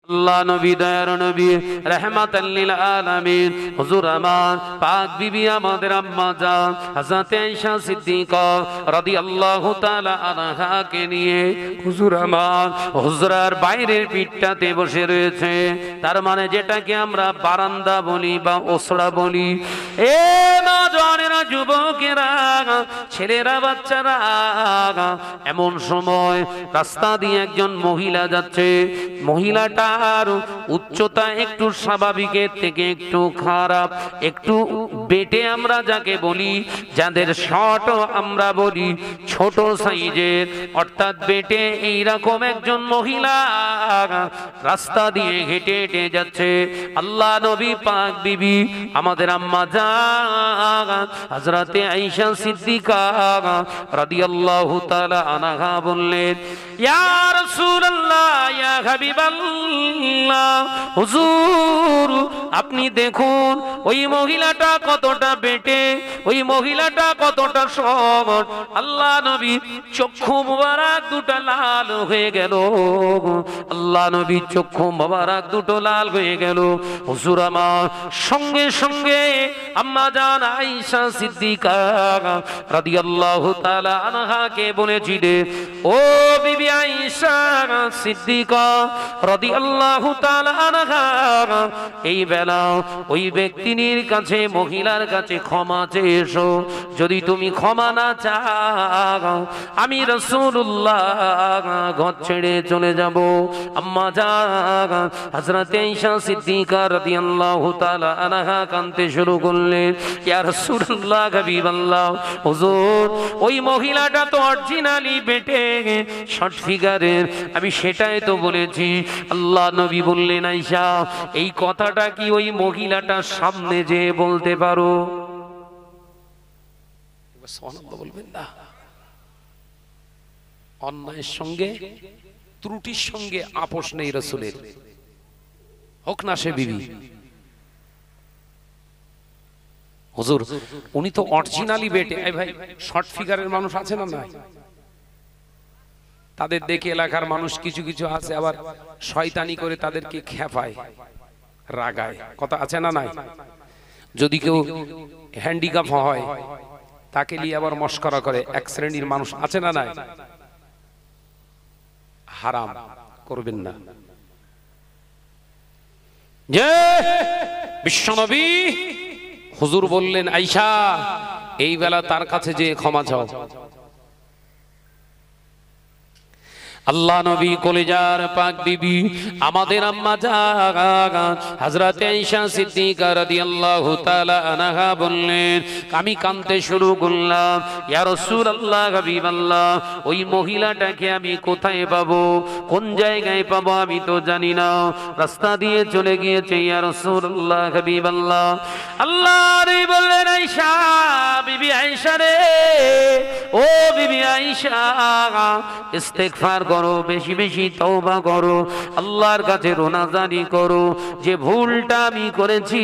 আল্লাহ নবী দয়ার নবী রাহমাতাল লিল আলামিন হুজুর আমার পাক বিবি আমাদের আম্মা জান হযরত আয়েশা সিদ্দিকা রাদিয়াল্লাহু তাআলা আনহাকে নিয়ে হুজুর আমার হুজরার বাইরের পিঠটাতে বসে রয়েছে। তার মানে যেটাকে আমরা বারান্দা বলি বা ওসড়া বলি। এ নওজওয়ানেরা, যুবকেরা, ছেলেরা, বাচ্চারা, এমন সময় রাস্তা দিয়ে একজন মহিলা যাচ্ছে। মহিলাটা আর উচ্চতা একটু স্বাভাবিকের থেকে একটু খারাপ, একটু বেটে আমরা যাকে বলি, যাদের শর্ট আমরা বলি ছোট সাইজের, অর্থাৎ বেটে, এইরকম একজন মহিলা রাস্তা দিয়ে হেঁটে হেঁটে যাচ্ছে। আল্লাহ নবী পাক বিবি আমাদের আম্মা জান হযরতে আয়েশা সিদ্দিকা রাদিয়াল্লাহু তাআলা আনহা বললেন, ইয়া রাসূলুল্লাহ, ইয়া হাবিবাল্লাহ, হুজুর আপনি দেখুন ওই মহিলাটা কতটা বেটে, ওই মহিলাটা কতটা সবল। আল্লাহ নবী চক্ষু মোবারক দুটো লাল হয়ে গেল। আল্লাহ নবী চক্ষু মোবারক দুটো লাল হয়ে গেল। হুজুর আমার সঙ্গে সঙ্গে আম্মা জান আয়েশা সিদ্দিকা রাদিয়াল্লাহু তাআলা আনহাকে বলেছিলেন, ও বিবি আয়েশা সিদ্দিকা রাদিয়াল্লাহু তাআলা আনহা, এই বেলা ওই ব্যক্তির কাছে, মহিলার কাছে ক্ষমা চেয়ে এসো। যদি তুমি ক্ষমা না চাও আমি রাসূলুল্লাহ ঘর ছেড়ে চলে যাব। আম্মা জান হযরত আয়েশা সিদ্দিকা রাদিয়াল্লাহু তাআলা আনহা কাঁদতে শুরু করলেন, ইয়া রাসূলুল্লাহ, হাবিবাল্লাহ, হুজুর ওই মহিলাটা তো অরিজিনালি বেটে, শর্ট ফিগারের, আমি সেটাই তো বলেছি। আল্লাহ নবী বললেন, আয়েশা এই কথাটা কি ওই মহিলাটার সামনে যে বলতে পারো? সুবহানাল্লাহ বলবেন না? অন্যায়ের সঙ্গে, ত্রুটির সঙ্গে আপোষ নেই রাসূলের, হোক না সে বিবি। হুজুর উনি তো অরিজিনালি বেটে। এই ভাই, শর্ট ফিগারের মানুষ আছে না নাই? তাদের দেখে এলাকার মানুষ কিছু কিছু আছে আবার শয়তানি করে তাদেরকে খেপায়, রাগায়, কথা আছে না নাই? যদি কেউ হ্যান্ডিক্যাপ হয় তাকে নিয়ে আবার মস্করা করে, এক শ্রেণীর মানুষ আছে না নাই? হারাম করবেন না। যে বিশ্বনবী হুজুর বললেন, আয়েশা এই বেলা তার কাছে যে ক্ষমা চাও। আল্লাহ নবী কলিজার পাক বিবি আমাদের আম্মা জান হযরত আয়েশা সিদ্দিকা রাদিয়াল্লাহু তাআলা আনহা বললেন, আমি কাঁদতে শুরু করলাম, ইয়া রাসূলুল্লাহ, হাবিবাল্লাহ, ওই মহিলাটাকে আমি কোথায় পাবো, কোন জায়গায় পাবো আমি তো জানি না। রাস্তা দিয়ে চলে গিয়েছে, ইয়া রাসূলুল্লাহ, হাবিবাল্লাহ। আল্লাহ নবী বললেন, আয়েশা, বিবি আয়েশা রে, ও বিবি আয়েশা, ইস্তেগফার করো, বেশি বেশি তওবা করো, আল্লাহর কাছে রোনাজানি করো। যে ভুলটা আমি করেছি,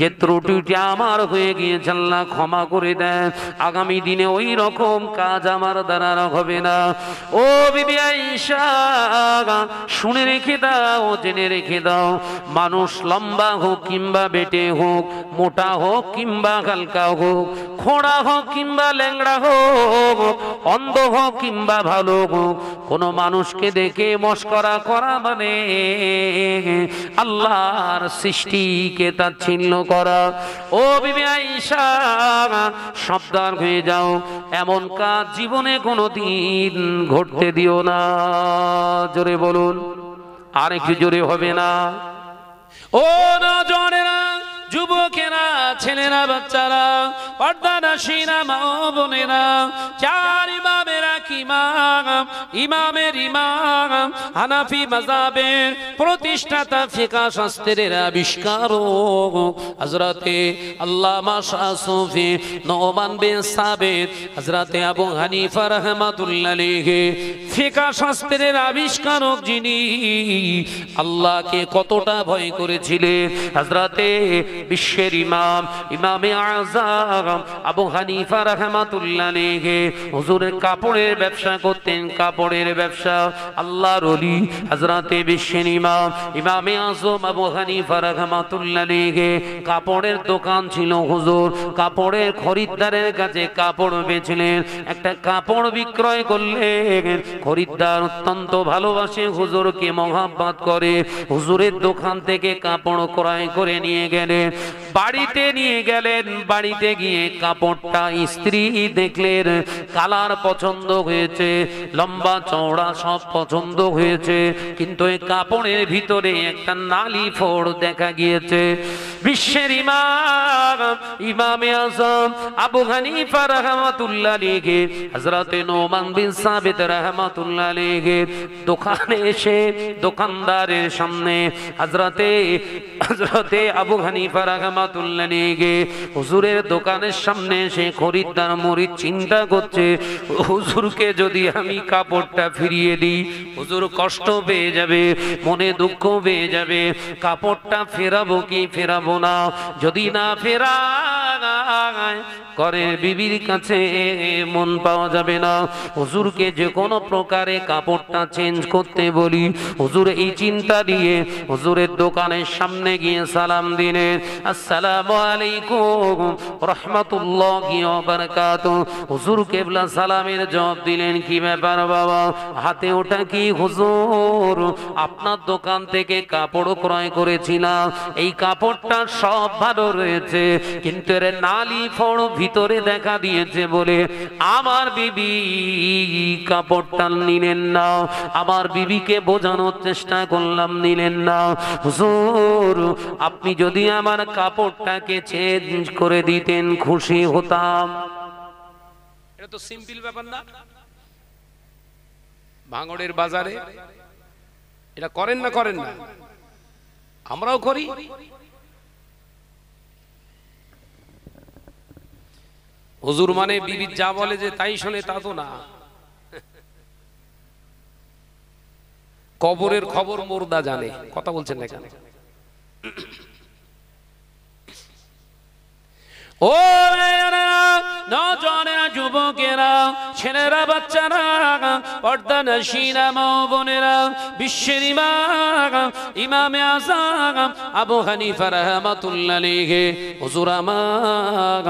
যে ত্রুটিটা আমার হয়ে গিয়েছে, আল্লাহ ক্ষমা করে দেন। আগামী দিনে ওই রকম কাজ আমার দ্বারা হবে না। ও বিবি আয়েশা, শুনে রেখে দাও, জেনে রেখে দাও, মানুষ লম্বা হোক কিংবা বেটে হোক, মোটা হোক কিংবা হালকা হোক, খোঁড়া হোক কিংবা ল্যাংড়া হোক, অন্ধ হোক কিংবা ভালো হোক, কোন মানুষকে দেখে মস্করা করা মানে আল্লাহর সৃষ্টিকে তাচ্ছিল্য করা। ও বিবি আয়েশা, সাবধান হয়ে যাও, এমন কাজ জীবনে কোনোদিন ঘটতে দিও না। জোরে বলুন, আর একটু জোরে হবে না? ও নওজওয়ানেরা, যুবকেরা, ছেলেরা, বাচ্চারা, পর্দানাশীরা, মা বোনেরা, চার ইমামের এক ইমাম, ইমামের ইমাম, হানাফি মাযহাবের প্রতিষ্ঠাতা, ফিকহ শাস্ত্রের আবিষ্কারক হযরতে আল্লামা শাহ সুফি নোমান বিন সাবিত, হযরতে আবু হানিফা রাহমাতুল্লাহ আলাইহি, ফিকহ শাস্ত্রের আবিষ্কারক, যিনি আল্লাহকে কতটা ভয় করেছিলেন, হযরতে বিশ্বের ইমাম ইমামে আযম আবু হানিফা রাহমাতুল্লাহ আলাইহি হুজুরের কাপড়ের ব্যবসা করতেন, কাপড়ের ব্যবসা। আল্লাহর ওলি হযরতে বিশ্বের ইমাম ইমামে আযম আবু হানিফা রাহমাতুল্লাহ আলাইহি কাপড়ের দোকান ছিল। হুজুর কাপড়ের খরিদ্দারের কাছে কাপড় বেচলেন, একটা কাপড় বিক্রয় করলেন। খরিদ্দার অত্যন্ত ভালোবাসে হুজুরকে, মহব্বত করে। হুজুরের দোকান থেকে কাপড় ক্রয় করে নিয়ে গেলেন, বাড়িতে নিয়ে গেলেন। বাড়িতে গিয়ে কাপড়টা স্ত্রী দেখলেন, কালার পছন্দ হয়েছে, লম্বা চওড়া সব পছন্দ হয়েছে, কিন্তু এই কাপড়ের ভিতরে একটা নালি ফোড় দেখা গিয়েছে। বিশ্বের ইমাম ইমামে আযম আবু হানিফা রাহমাতুল্লাহ আলাইহি হযরতে নোমান বিন সাবিত রাহমাতুল্লাহ আলাইহি দোকানে এসে দোকানদারের সামনে হযরতে আবু হানিফা রাহমাতুল্লাহ আলাইহি হুজুরের দোকানের সামনে এসে খরিদ্দার মুরিদ চিন্তা করছে, হুজুরকে যদি আমি কাপড়টা ফিরিয়ে দিই হুজুর কষ্ট পেয়ে যাবে, মনে দুঃখ পেয়ে যাবে। কাপড়টা ফেরাবো কি ফেরাবো না? যদি না ফেরায় করে বিবির কাছে মন পাওয়া যাবে না। হুজুরকে যে কোনো প্রকারে কাপড়টা চেঞ্জ করতে বলি। হুজুর এই চিন্তা দিয়ে হুজুরের দোকানের সামনে গিয়ে সালাম দিলেন, আসসালামু আলাইকুম রাহমাতুল্লাহি ওয়া বারাকাতুহু। হুজুর কিবলা সালামের জবাব দিলেন, কি ব্যাপার বাবা, হাতে ওটা কি? হুজুর আপনার দোকান থেকে কাপড় ক্রয় করেছিলাম, এই কাপড়টা সব ভালো রয়েছে, কিন্তু এর নালি ফোড় ভিতরে দেখা দিয়েছে বলে আমার বিবি কাপড়টা নিলেন না। আমার বিবিকে বোঝানোর চেষ্টা করলাম, নিলেন না। হুজুর আপনি যদি আমার কাপড়টাকে চেঞ্জ করে দিতেন খুশি হতাম। এটা তো সিম্পল ব্যাপার না? ভাঙড়ের বাজারে এটা করেন না? করেন না? আমরাও করি। হুজুর মানে বিবি যা বলে যে তাই শোনে তা তো না। কবরের খবর মুর্দা জানে। কথা বলছেন না কেন? ও নজনেরা, যুবকেরা, ছেলেরা, বাচ্চারা, পর্দানশীলা মা বোনেরা, বিশ্বের ইমাম ইমামে আযম আবু হানিফা রাহমাতুল্লাহ আলাইহি হুজুর আমার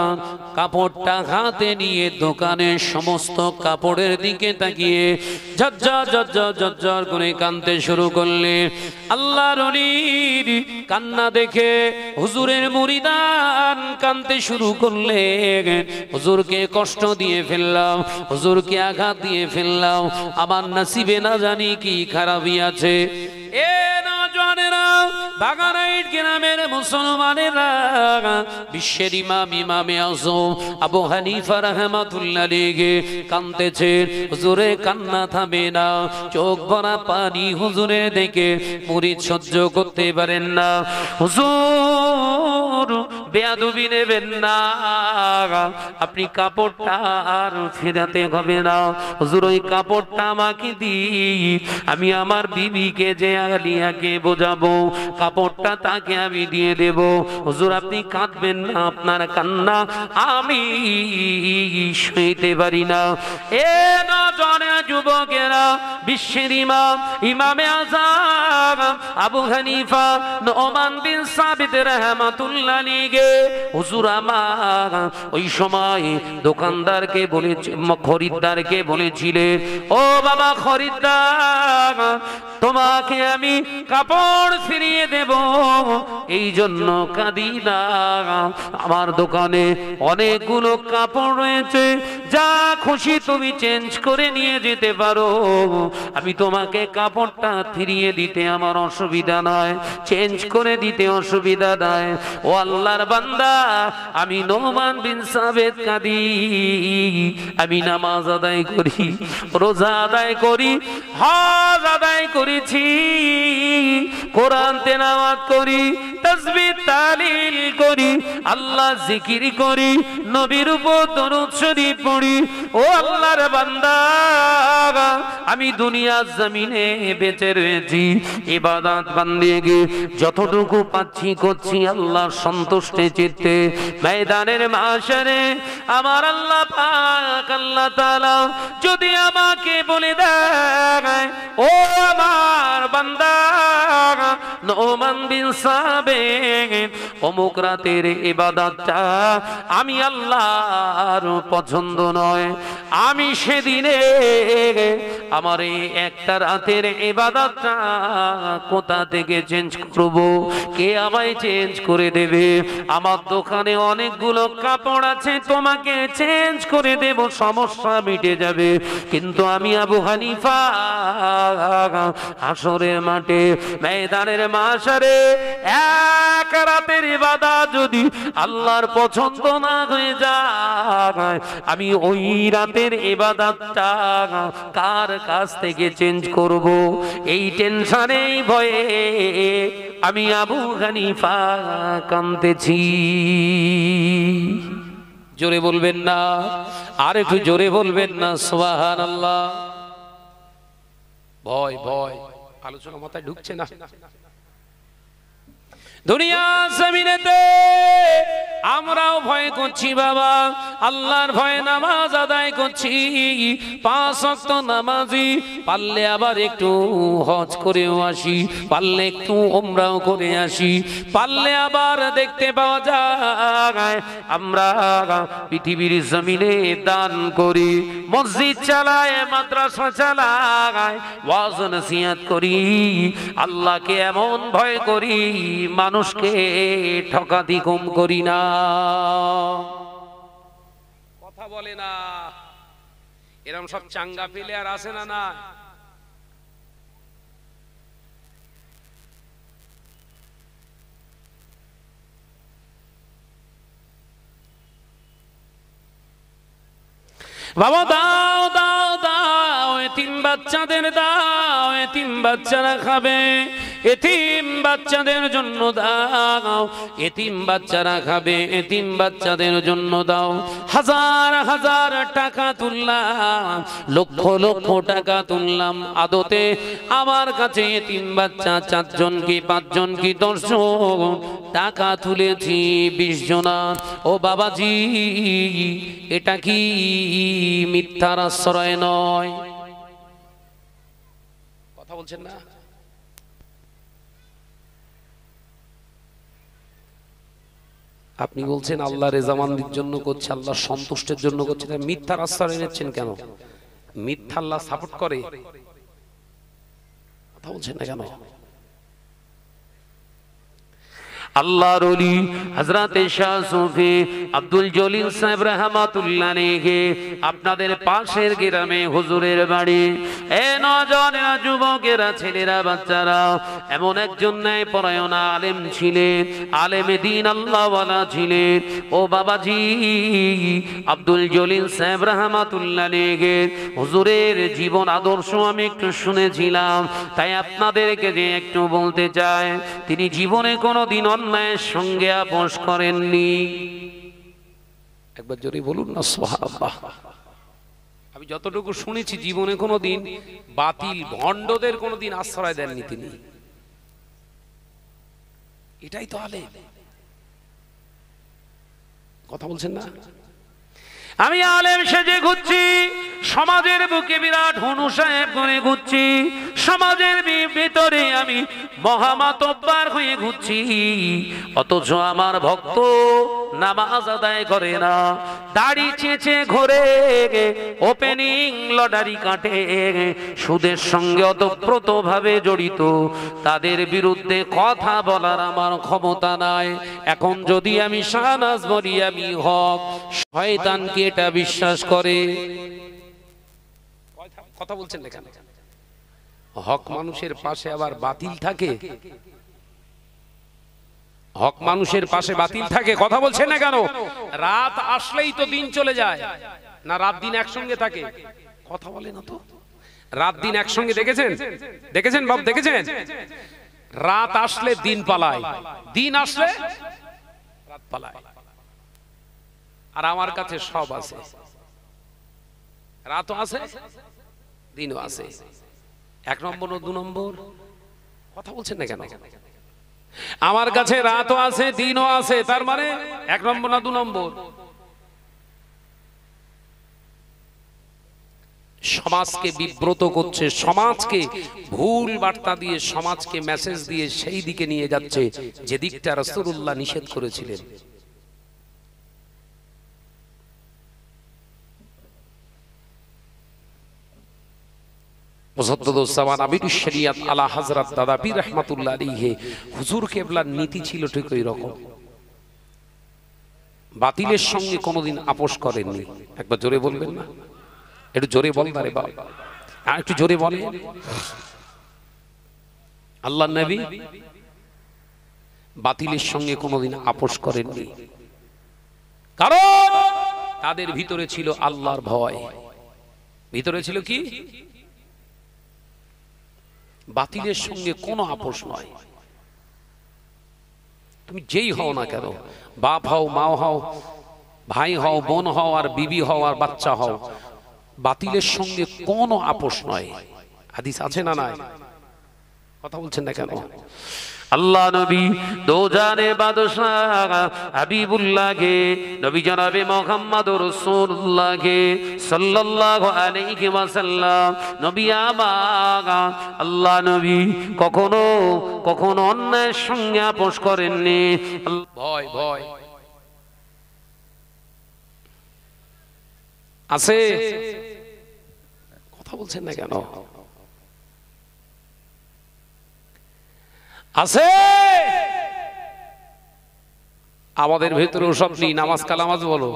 কাপড়টা হাতে নিয়ে দোকানের সমস্ত কাপড়ের দিকে তাকিয়ে ঝরঝর ঝরঝর ঝরঝর করে কাঁদতে শুরু করলেন। আল্লাহর ওলির কান্না দেখে হুজুরের মুরিদান কাঁদতে শুরু করলেন। হুজুরকে কষ্ট দিয়ে ফেললাম, হুজুরকে আঘাত দিয়ে ফেললাম, আমার নসিবে না জানি কি খারাপই আছে। এ নওজওয়ানেরা, বাগানাইট গ্রামের মুসলমানেরা, বিশ্বের ইমাম ইমামে আযম আবু হানিফা রাহমাতুল্লাহ আলাইহি কাঁদতেছেন। হুজুরের কান্না থামে না, চোখ ভরা পানি হুজুরে দেখে মুরিদ সহ্য করতে পারেন না। হুজুর বেয়াদবি নেবেন না, আপনি কাপড়টা আর ফেরাতে হবে না। হুজুর ওই কাপড়টা আমাকে দিই, আমি আমার বিবিকে যে আলিয়াকে বোঝাবো, কাপড়টা তাকে আমি দিয়ে দেব। হুজুর আপনি কাঁদবেন না, আপনার কান্না আমি সইতে পারি না। এ নজনে যুবকেরা, বিশ্বের ইমাম ইমামে আযম আবু হানিফা নোমান বিন সাবিত রাহমাতুল্লাহ আলাইহি হুজুর আমার ওই সময় দোকানদারকে বলেছে, খরিদ্দারকে বলেছিলেন, ও বাবা খরিদ্দার, তোমাকে আমি কাপড় ফিরিয়ে দেব, এই জন্য কাঁদি না। আমার দোকানে অনেকগুলো কাপড় রয়েছে, যা খুশি তুমি চেঞ্জ করে নিয়ে যেতে পারো, আমি তোমাকে কাপড়টা ফিরিয়ে দিতে আমার অসুবিধা নয়, চেঞ্জ করে দিতে অসুবিধা নয়। ও আল্লাহর বান্দা, আমি নোমান বিন সাবিত কাঁদি, আমি নামাজ আদায় করি, রোজা আদায় করি, হজ আদায় করেছি, কোরআন তেলাওয়াত করি, তাসবিহ তাহলিল করি, আল্লাহ জিকির করি, নবীর উপর দরুদ শরীফ পড়ি, ও আল্লাহর বান্দা, আমি দুনিয়ার জমিনে বেঁচে রয়েছি ইবাদত বান্দেগি যতটুকু পাচ্ছি করছি আল্লাহর সন্তুষ্টি চিত্তে। ময়দানের মাশরে আমার আল্লাহ পাক আল্লাহ তাআলা যদি আমাকে বলে দেয়, ও আমার বান্দা নোমান বিন সাবিত, অমুক রাতের ইবাদতটা আমি আল্লাহর পছন্দ নয়, আমি সেদিনে আমার এই একটা রাতের ইবাদতটা কোথা থেকে চেঞ্জ করব? কে আমায় চেঞ্জ করে দেবে? আমার দোকানে অনেকগুলো কাপড় আছে, তোমাকে চেঞ্জ করে দেব, সমস্যা মিটে যাবে। কিন্তু আমি আবু হানিফা হাসরের মাঠে ময়দানের মাশরে এক রাতের ইবাদত যদি আল্লাহর পছন্দ না হয়ে যায়, আমি ওই রাতের ইবাদতটা কার কাছ থেকে চেঞ্জ করব? এই টেনশনে ভয়ে আমি আবু হানিফা কাঁদতেছি। জোরে বলবেন না? আর একটু জোরে বলবেন না সুবহানাল্লাহ। ভয় ভয় আলোচনা মাথায় ঢুকছে না। দুনিয়া জমিনেতে আমরাও ভয় করছি বাবা, আল্লাহর ভয়ে নামাজ আদায় করছি, 5 ওয়াক্ত নামাজি, পারলে আবার একটু হজ করেও আসি, পারলে একটু উমরাও করে আসি, পারলে আবার দেখতে পাওয়া যায় আমরা পৃথিবীর জমিনে দান করি, মসজিদ চালায়, মাদ্রাসা চালায়, ওয়াজ নসিহত করি, আল্লাহকে এমন ভয় করি, মানুষকে ঠকাতি কম করি না। কথা বলে না, এরকম সব চাঙ্গা পেলে আর আসে না। না বাবা, দাও দাও দাও, এতিম বাচ্চাদের দাও, এতিম বাচ্চারা খাবে, এতিম বাচ্চাদের জন্য দাও, এতিম বাচ্চারা খাবে, এতিম বাচ্চাদের জন্য দাও। হাজার হাজার টাকা তুললাম, লক্ষ লক্ষ টাকা তুললাম, আদতে আমার কাছে এতিম বাচ্চা 4 জন কি 5 জন কি 10 জন টাকা তুলেছি 20 জনা। ও বাবাজি, এটা কি মিথ্যার আশ্রয় নয়? কথা বলছেন না? আপনি বলছেন আল্লাহ রেজামান্দির জন্য করছে, আল্লাহ সন্তুষ্টের জন্য করছে, তাই মিথ্যার আশ্রয় নিচ্ছেন কেন? মিথ্যা আল্লাহ সাপোর্ট করে? কথা বলছেন না কেন? আল্লাহর ওলি হযরত শাহ সুফি আব্দুল জলিল সাহেব রাহমাতুল্লাহ আলাইহি আপনাদের পাশের গ্রামে হুজুরের বাড়ি। এ নওজওয়ানেরা, যুবকেরা, ছেলেরা, বাচ্চারা, এমন একজন ন্যায় পরায়ণ আলেম ছিলেন, আলেমে দ্বীন আল্লাহওয়ালা ছিলেন। ও বাবাজি, আব্দুল জলিল সাহেব রাহমাতুল্লাহ আলাইহি হুজুরের জীবন আদর্শ আমি একটু শুনেছিলাম, তাই আপনাদেরকে যে একটু বলতে চাই, তিনি জীবনে কোনোদিন অন্যায়ের সঙ্গে আপোষ করেননি। একবার জোরে বলুন না সুবহানাল্লাহ। আমি যতটুকু শুনেছি, জীবনে কোনোদিন বাতিল ভণ্ডদের কোনোদিন আশ্রয় দেননি তিনি। এটাই তো আলেম। কথা বলছেন না? আমি আলেম সেজে ঘুরছি, সমাজের বুকে বিরাট হনু সাহেব করে ঘুরছি, সমাজের ভিতরে আমি মহামাতব্বার হয়ে ঘুরছি, অথচ আমার ভক্ত নামাজ আদায় করে না, দাড়ি চেঁচে ঘোরে, ওপেনিং লটারি কাটে, সুদের সঙ্গে ওতপ্রোত ভাবে জড়িত, তাদের বিরুদ্ধে কথা বলার আমার ক্ষমতা নাই। এখন যদি আমি শাহনাজ বলি আমি হক, শয়তান কি এটা বিশ্বাস করে? কথা বলছেন না কেন? হক মানুষের পাশে আবার বাতিল থাকে, হক মানুষের পাশে বাতিল থাকে। কথা বলছেন না কেন? রাত আসলেই তো দিন চলে যায় না, রাত দিন একসঙ্গে থাকে? কথা বলে না তো। রাত দিন একসঙ্গে দেখেছেন? দেখেছেন বাপ? দেখেছেন? রাত আসলে দিন পালায়, দিন আসলে রাত পালায়। আর আমার কাছে সব আছে। রাতও আছে দিনও আছে। 1 নম্বর ও 2 নম্বর? কথা বলছেন না কেন? আমার কাছে রাতও আছে দিনও আছে, তার মানে 1 নম্বর না 2 নম্বর? সমাজকে বিব্রত করছে, সমাজকে ভুল বার্তা দিয়ে, সমাজকে মেসেজ দিয়ে সেই দিকে নিয়ে যাচ্ছে যে দিকটা রাসূলুল্লাহ নিষেধ করেছিলেন। মুজাদ্দিদুস-জামান আমিরুশ শরিয়াত আলা হযরত দাদা পীর রাহমাতুল্লাহ আলাইহি হুজুর কেবলার নীতি ছিল ঠিক ওই রকম। বাতিলের সঙ্গে কোনোদিন আপোষ করেননি। একবার জোরে বলবেন না? একটু জোরে বল না রে বাবা, আর একটু জোরে বলে। আল্লাহর নবী বাতিলের সঙ্গে কোনোদিন আপোষ করেননি, কারণ তাদের ভিতরে ছিল আল্লাহর ভয়। ভিতরে ছিল কি? বাতিলের সঙ্গে কোনো আপোষ নয়। তুমি যেই হও না কেন, বাপ হও, মা হও, ভাই হও, বোন হও, আর বিবি হও, আর বাচ্চা হও, বাতিলের সঙ্গে কোনো আপোষ নয়। হাদিস আছে না নাই? কথা বলছেন না কেন? আল্লাহ নবী দোজানে বাদশাহ হাবিবুল্লাহকে, নবী জনাবে মুহাম্মদুর রাসূলুল্লাহকে সাল্লাল্লাহু আলাইহি ওয়াসাল্লাম, নবী আমার আল্লাহ নবী কখনো কখনো অন্যায়ের সঙ্গে আপোষ করেননি। ভয় ভয় আছে? কথা বলছেন না কেন? আছে। আমাদের ভেতরে সব নেই। নামাজ কালামাজ বলো।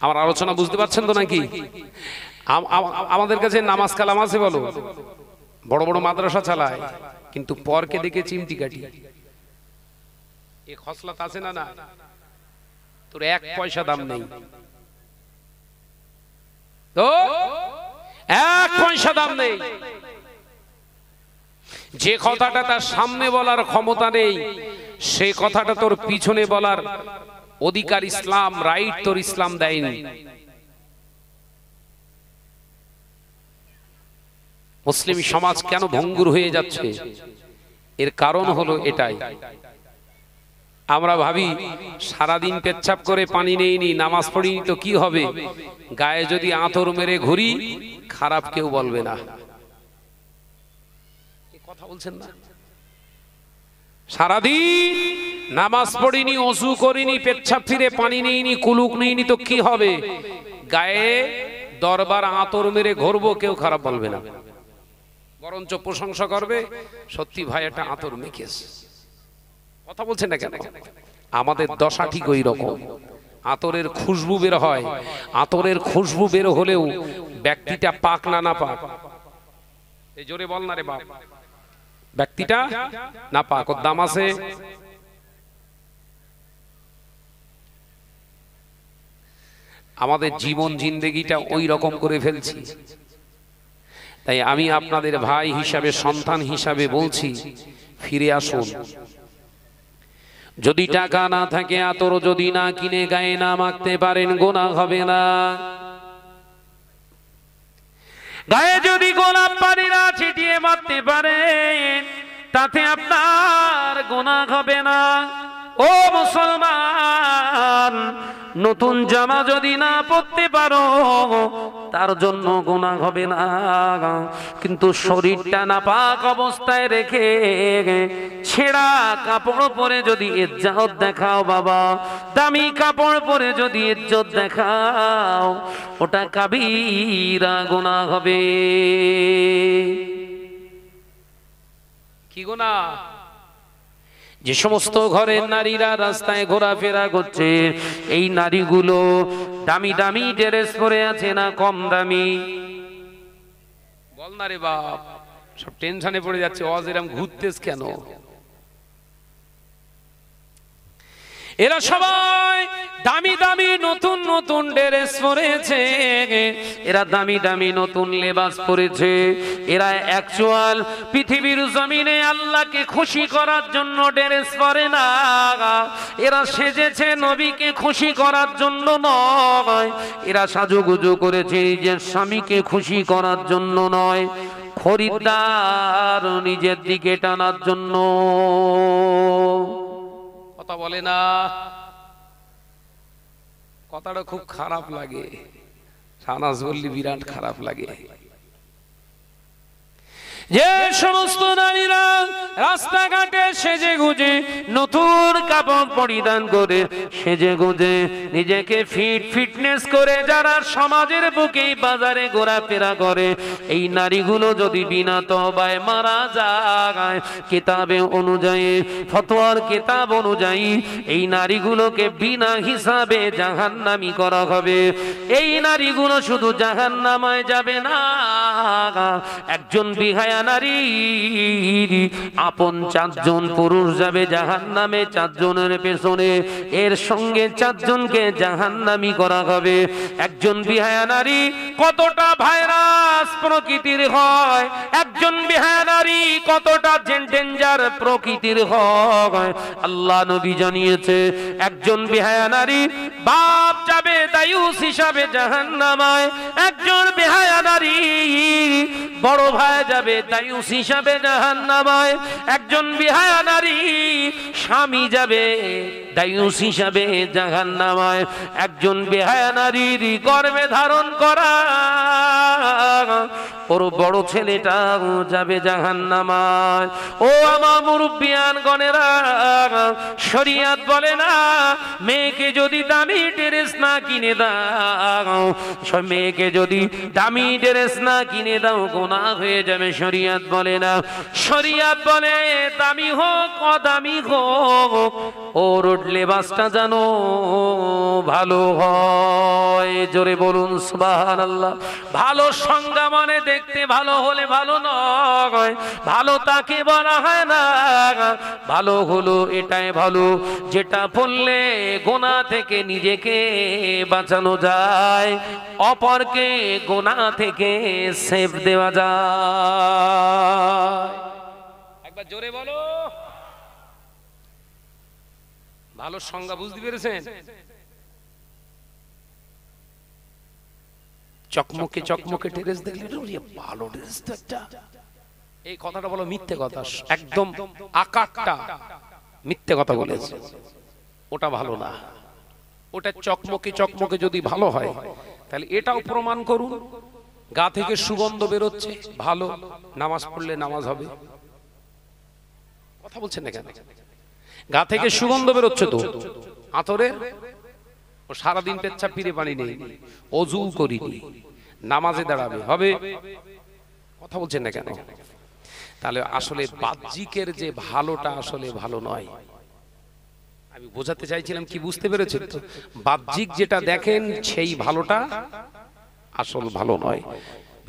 আমার আলোচনা বুঝতে পারছেন তো নাকি? আমাদের কাছে নামাজ কালাম আছে বলো, বড় বড় মাদ্রাসা চালায়, কিন্তু পরকে দেখে চিমটি কাটি। এই খসলত আছে না? না, তোর 1 পয়সা দাম নেই, তো 1 পয়সা দাম নেই। যে কথাটা তার সামনে বলার ক্ষমতা নেই, সেই কথাটা তোর পিছনে বলার অধিকার ইসলাম, রাইট তোর ইসলাম দেয়নি। মুসলিম সমাজ কেন ভঙ্গুর হয়ে যাচ্ছে? এর কারণ হলো এটাই। আমরা ভাবি সারাদিন পেচ্ছাপ করে পানি নেইনি, নামাজ পড়িনি তো কি হবে? গায়ে যদি আঁতর মেরে ঘুরি, খারাপ কেউ বলবে না। কথা বলছেন না? সারাদিন নামাজ পড়িনি, ওযু করিনি, পেচ্ছাপ ফিরে পানি নেইনি, কুলুক নেইনি তো কি হবে? গায়ে দরবার আঁতর মেরে ঘুরবো, কেউ খারাপ বলবে না, বরঞ্চ প্রশংসা করবে, সত্যি ভাই একটা আঁতর মেখেছে। কথা বলছেন না কেন? আমাদের দশা ঠিক ওই রকম। আতরের খুশবু বের হয়, আতরের খুশবু বের হলেও ব্যক্তিটা পাক না পাক, এই জোরে বল না রে বাপ, ব্যক্তিটা না পাক, ওর দাম আছে। আমাদের জীবন জিন্দেগিটা ওই রকম করে ফেলছি। তাই আমি আপনাদের ভাই হিসাবে, সন্তান হিসাবে বলছি, ফিরে আসুন। যদি টাকা না থাকে, আতর যদি না কিনে গায়ে না মাখতে পারেন, গুনাহ হবে না। গায়ে যদি গোলাপ পানি না ছিটিয়ে মারতে পারেন, তাতে আপনার গুনাহ হবে না। ও মুসলমান, নতুন জামা যদি না পরতে পারো, তার জন্য গুনাহ হবে না। কিন্তু শরীরটা নাপাক অবস্থায় রেখে ছেঁড়া কাপড় পরে যদি ইজ্জত দেখাও বাবা, দামি কাপড় পরে যদি ইজ্জত দেখাও, ওটা কাবীরা গুনাহ হবে। কি গুনাহ? যে সমস্ত ঘরের নারীরা রাস্তায় ঘোরাফেরা করছে, এই নারীগুলো দামি দামি ড্রেস পরে আছে না কম দামি? বল না রে বাপ, সব টেনশনে পড়ে যাচ্ছে। ওয়াজ এরকম ঘুরতেছ কেন? এরা সবাই দামি দামি নতুন নতুন ড্রেস পরেছে, এরা দামি দামি নতুন লেবাস পরেছে। এরা অ্যাকচুয়াল পৃথিবীর জমিনে আল্লাহকে খুশি করার জন্য ড্রেস পরে না, এরা সেজেছে নবীকে খুশি করার জন্য নয়। এরা সাজুগুজু করেছে নিজের স্বামীকে খুশি করার জন্য নয়, খরিদ্দার নিজের দিকে টানার জন্য। কথা বলে না, কথাটা খুব খারাপ লাগে, শাহনাজ বললি বিরাট খারাপ লাগে। যে সমস্ত নারীরা রাস্তাঘাটে সেজে গুজে নতুন কাপড় পরিধান করে সেজে গুজে নিজেকে ফিটনেস করে যারা সমাজের বুকে বাজারে ঘোরাফেরা করে, এই নারীগুলো যদি বিনা তওবায় মারা যায়, কিতাবে অনুযায়ী, ফতোয়ার কিতাব অনুযায়ী এই নারীগুলোকে বিনা হিসাবে জাহান্নামী করা হবে। এই নারীগুলো শুধু জাহান্নামায় যাবে না, একজন বিহায়া নারী আপন 4 জন পুরুষ যাবে জাহান্নামে, 4 জনের পেছনে এর সঙ্গে 4 জনকে জাহান্নামী করা হবে। একজন বিহায়া নারী কতটা ভাইরাস প্রকৃতির হয়, একজন বিহায়া নারী কতটা ডেঞ্জার প্রকৃতির হয়, আল্লাহ নবী জানিয়েছে। একজন বিহায়া নারী বাপ যাবে দায়ুস হিসাবে জাহান্নামায়, একজন বিহায়া নারী বড় ভাই যাবে দায়ুস হিসাবে জাহান্নামায়, একজন বিহায়া নারী স্বামী যাবে দায়ুস হিসাবে জাহান্নামায়, একজন বিহায়া নারীর গর্ভে ধারণ করা ওর বড় ছেলেটা যাবে জাহান্নামায়। ও আমার মুরব্বিয়ান গণেরা, শরিয়াত বলে না মেয়েকে যদি দামি ড্রেস না কিনে দাও, মেয়েকে যদি দামি ড্রেস না কিনে দাও গুনাহ হয়ে যাবে। শরিয়াত বলে না, শরিয়াত বলে দামি হোক অদামি হোক ওর লেবাসটা যেন ভালো হয়। জোরে বলুন সুবহানাল্লাহ। ভালো সংজ্ঞা মানে দেখতে ভালো হলে ভালো নয়, ভালো তাকে বলা হয় না। ভালো হলো এটাই ভালো যেটা পড়লে গুনাহ থেকে নিজেকে বাঁচানো যায়, অপরকে গুনাহ থেকে সেভ দেওয়া যায়। একবার জোরে বলো। ভালো সংজ্ঞা বুঝতে পেরেছেন? চকমকে চকমকে ড্রেস দেখলে ভালো ড্রেস তো একটা, এই কথাটা বলো মিথ্যে কথা, একদম আকারটা মিথ্যে কথা বলেছে, ওটা ভালো না। ওটা চকমকে চকমকে যদি ভালো হয় তাহলে এটাও প্রমাণ করুন। গা থেকে সুগন্ধ বেরোচ্ছে ভালো, নামাজ পড়লে নামাজ হবে। কথা বলছেন না কেন? গা থেকে সুগন্ধ বেরোচ্ছে তো আতরে, ও সারাদিন পেচ্ছাপ পিরে পানি নেই, অজু করিনি, নামাজে দাঁড়াবে, হবে। কথা বলছেন না কেন? তাহলে আসলে বাহ্যিকের যে ভালোটা আসলে ভালো নয়। আমি বোঝাতে চাইছিলাম, কি বুঝতে পেরেছেন তো? বাহ্যিক যেটা দেখেন সেই ভালোটা আসল ভালো নয়,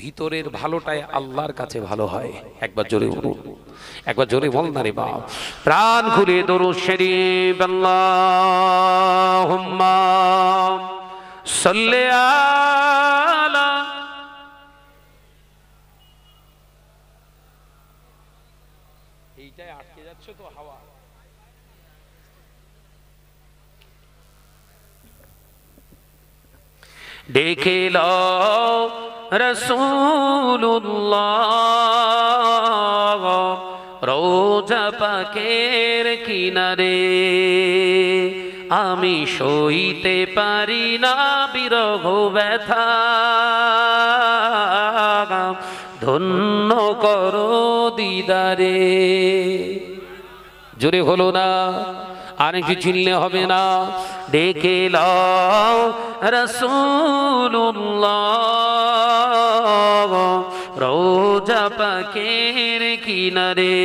ভিতরের ভালোটাই আল্লাহর কাছে ভালো হয়। একবার জোরে বলুন, একবার জোরে বল না রে বাপ। প্রাণ খুলে দরুদ শরীফ আল্লাহুম্মা সাল্লি আলা। এইটাই আটকে যাচ্ছে তো হাওয়া। দেখে লও রাসূলুল্লাহ রওজা পাকের কিনারে, আমি সইতে পারি না বিরহ ব্যথা, ধন্য করো দিদারে। জোরে হলো না? আর কিছু চিনলে হবে না। দেখে লও রাসূলুল্লাহ রওজা পাকের কিনারে,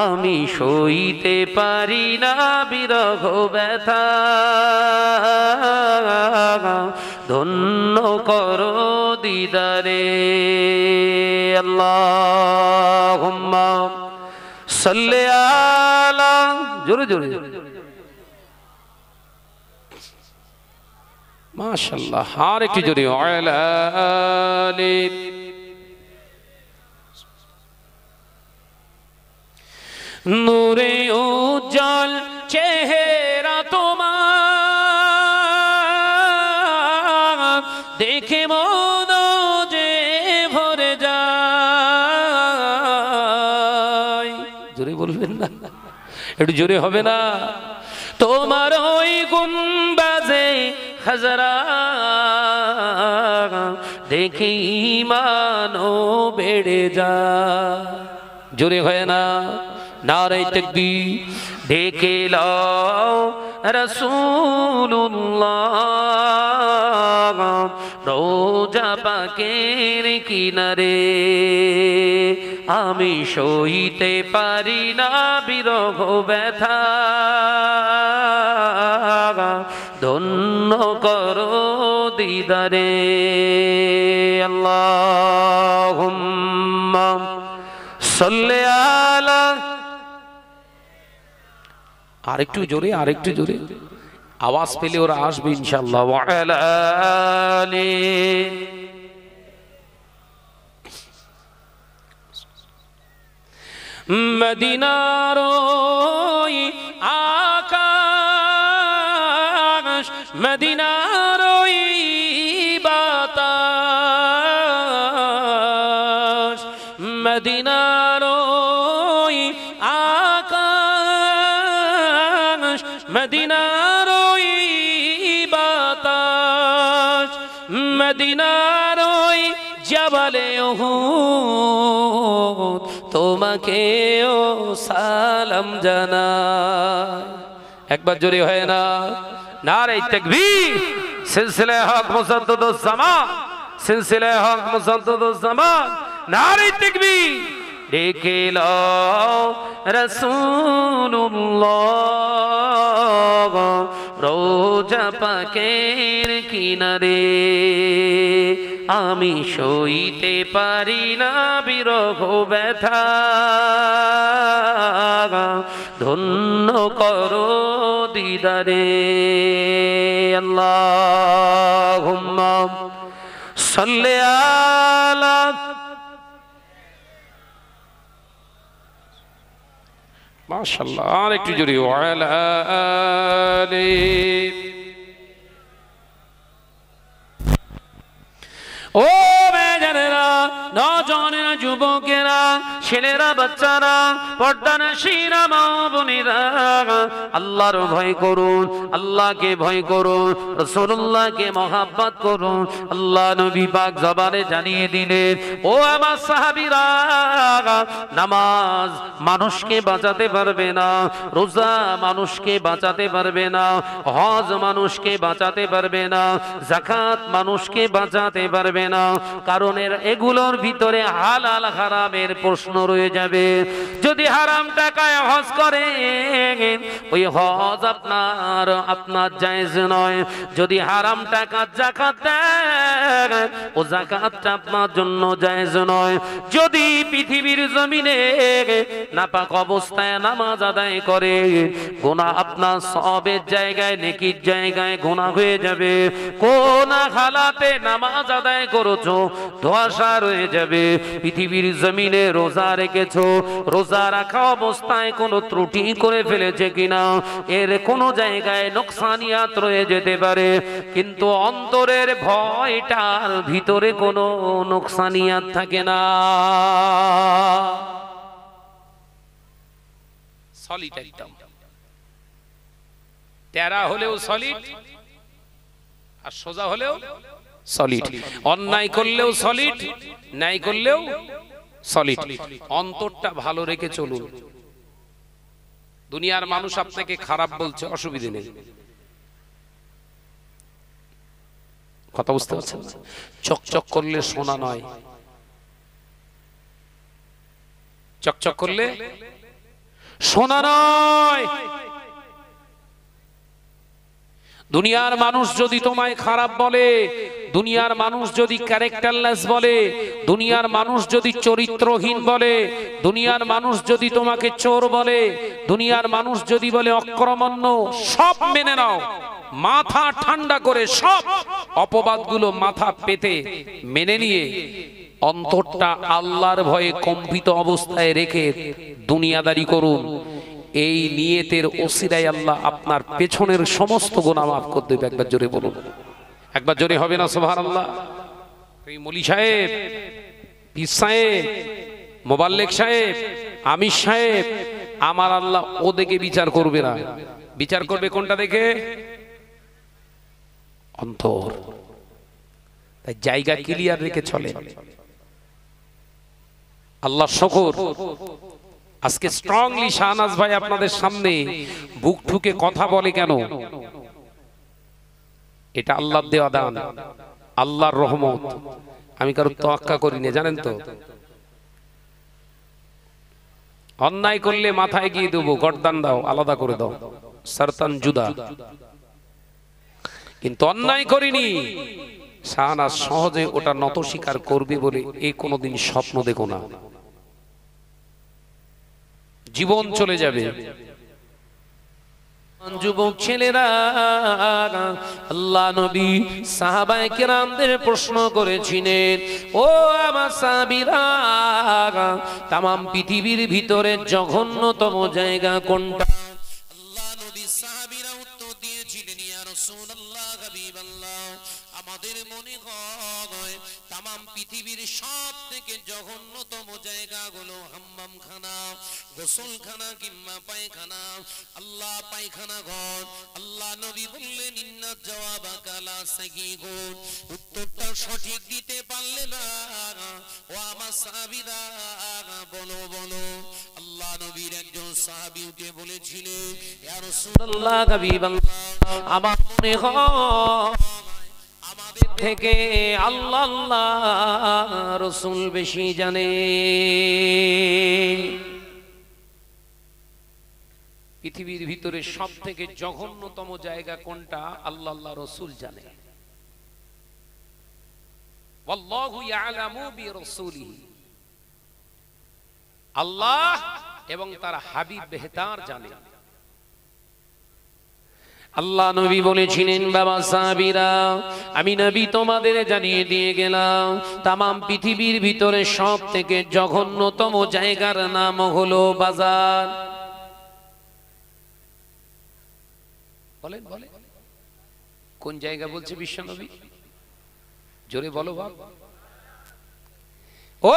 আমি সইতে পারি না বিরহ ব্যথা, ধন্য করো দিদারে। আল্লাহুম্মা সাল্লি আলা। জোরে জোরে মাশাআল্লাহ। আর একটু জোরে ওয়ালা আলি। নূরে উজ্জ্বল চেহারা তোমার দেখে মন যে ভরে যায়। জোরে বলবেন না, একটু জোরে হবে না? তোমার ওই গুম্বাজে খাজরা দেখে ঈমানও বেড়ে যায়। জোরে হয় না? নারে তাকবীর। দেখে লও রাসূলুল্লাহ রোজা পাকের কিনারে, আমি সইতে পারি না বিরহ ব্যথা, ধন্য করো দিদারে। আল্লাহুম্মা সাল্লি আলা। আরেকটু জোরে, আরেকটু জোরে আওয়াজ পেলে ওরা আসবে ইনশাআল্লাহ। ওয়া আলা আলি। মদিনার ওই আকাশ, মদিনার ওই বাতাস, মদিনার ওই আকাশ, মদিনার ওই বাতাস, মদিনার ওই জবালে উহুদ তোমাকেও সালাম জানাই। একবার জোরে হয় না? নারে তাকবীর। সিলসিলা হক মুসাদ্দুদুজ জামান, সিলসিলা হক মুসাদ্দুদুজ জামান, নারে তাকবীর। দেখে লও রাসূলুল্লাহ রোজা পাকের কিনারে, আমি সইতে পারি না বিরহ ব্যথা, ধন্য করো দিদারে। আল্লাহুম্মা সাল্লি আলা। মাশাআল্লাহ। আর একটু জোরে ওয়া আলা আলি। ও বেজানেরা, নজনেরা, যুবকেরা, ছেলেরা, বাচ্চারা, পর্দানশীরা, মা বোনেরা, আল্লাহর ভয় করুন, আল্লাহকে ভয় করুন, রাসূলুল্লাহকে মহব্বত করুন। আল্লাহ নবী পাক জবানে জানিয়ে দিলেন, ও আমার সাহাবীরা, নামাজ মানুষকে বাঁচাতে পারবে না, রোজা মানুষকে বাঁচাতে পারবে না, হজ মানুষকে বাঁচাতে পারবে না, যাকাত মানুষকে বাঁচাতে পারবে না, কারণ এগুলোর ভিতরে হালাল হারামের প্রশ্ন রয়ে যাবে। যদি হারাম টাকায় হজ করে, ওই হজ আপনার জায়েজ নয়। যদি হারাম টাকা যাকাত দেন, ও যাকাতটা আপনার জন্য জায়েজ নয়। যদি পৃথিবীর জমিনে নাপাক অবস্থায় নামাজ আদায় করে, গুনাহ আপনার সওয়াবের জায়গায়, নেকির জায়গায় গুনাহ হয়ে যাবে। কোন হালাতে নামাজ আদায় করেছো, ধোঁয়াশা রয়ে যাবে। পৃথিবীর জমিনে রোজা রেখেছো, রোজা রাখা অবস্থায় কোনো ত্রুটি করে ফেলেছে কিনা, এর কোনো জায়গায় নোকসানিয়াত রয়ে যেতে পারে, কিন্তু অন্তরের ভয়টার ভিতরে কোনো নোকসানিয়াত থাকে না। সলিড একদম, তেরা হলেও সলিড, আর সোজা হলেও সলিড। অন্যায় করলেও সলিড, ন্যায় করলেও সলিড। অন্তরটা ভালো রেখে চলুন। দুনিয়ার মানুষ আপনাকে খারাপ বলছে, অসুবিধে নেই, কথা বুঝতে পারছেন? চকচক করলে সোনা নয়, চকচক করলে সোনা নয়। দুনিয়ার মানুষ যদি তোমায় খারাপ বলে, দুনিয়ার মানুষ যদি ক্যারেক্টারলেস বলে, দুনিয়ার মানুষ যদি চরিত্রহীন বলে, দুনিয়ার মানুষ যদি তোমাকে চোর বলে, দুনিয়ার মানুষ যদি বলে অকর্মণ্য, সব মেনে নাও, মাথা ঠান্ডা করে সব অপবাদগুলো মাথা পেতে মেনে নিয়ে অন্তরটা আল্লাহর ভয়ে কম্পিত অবস্থায় রেখে দুনিয়াদারি করুন। এই নিয়তের ওসিলায় আল্লাহ আপনার পেছনের সমস্ত গুনাহ মাফ করে দেবে। একবার জোরে বলুন, একবার জোরে হবে না সুবহানাল্লাহ? এই মৌলী সাহেব, পীর সাহেব, মোবাল্লেক সাহেব, আমির সাহেব, আমার আল্লাহ ও দেখে বিচার করবে না। বিচার করবে কোনটা দেখে? অন্তর। তাই জায়গা ক্লিয়ার রেখে চলে। আল্লাহ শুকর, আজকে স্ট্রংলি শাহনাজ ভাই আপনাদের সামনে বুক ঠুকে কথা বলে কেন? এটা আল্লাহর দেওয়া দান, আল্লাহর রহমত। আমি কারো তোয়াক্কা করি না, জানেন তো। অন্যায় করলে মাথায় গিয়ে দেবো, গর্দান দাও, আলাদা করে দাও, সারতান জুদা। কিন্তু অন্যায় করিনি, শাহনাজ সহজে ওটা নত স্বীকার করবে বলে এই কোনোদিন স্বপ্ন দেখো না। জীবন চলে যাবে। যুবক ছেলেরা, আল্লাহ নবী সাহাবায়ে কেরামদের প্রশ্ন করেছিলেন, ও আমার সাহাবীরা, তামাম পৃথিবীর ভিতরে জঘন্যতম জায়গা কোনটা? আল্লাহ নবী সাহাবীরা উত্তর দিয়েছিলেন, ইয়া রাসূলুল্লাহ, হাবিবাল্লাহ, আমাদের মনে হয় তামাম পৃথিবীর সব থেকে জঘন্যতম জায়গা হলো হাম্মামখানা, গোসলখানা কিংবা পায়খানা। আল্লাহ পায়খানা ঘর। আল্লাহ নবী বললেন, ইন্না জাওয়াবাকা লা সাগীগুন, উত্তরটা সঠিক দিতে পারলে না ও আমার সাহাবীরা, বলো বলো। আল্লাহ নবীর একজন সাহাবী উঠে বলেছিলেন, ইয়া রাসূলুল্লাহ, হাবিবাল্লাহ, আমার মনে হয় আমাদের থেকে আল্লাহ আল্লাহ রাসূল বেশি জানে। পৃথিবীর ভিতরে সব থেকে জঘন্যতম জায়গা কোনটা? আল্লাহ আল্লাহ রাসূল জানে। ওয়াল্লাহু ইয়ালামু বিরাসূলিহি, আল্লাহ এবং তার হাবিব বেহতার জানে। আল্লাহ নবী বলেছিলেন, বাবা সাহাবীরা, আমি নবী তোমাদের জানিয়ে দিয়ে গেলাম, তামাম পৃথিবীর ভিতরে সব থেকে জঘন্যতম জায়গার নাম হলো বাজার। বলেন বলেন, কোন জায়গা বলছে বিশ্ব নবী? জোরে বলো বাবা। ও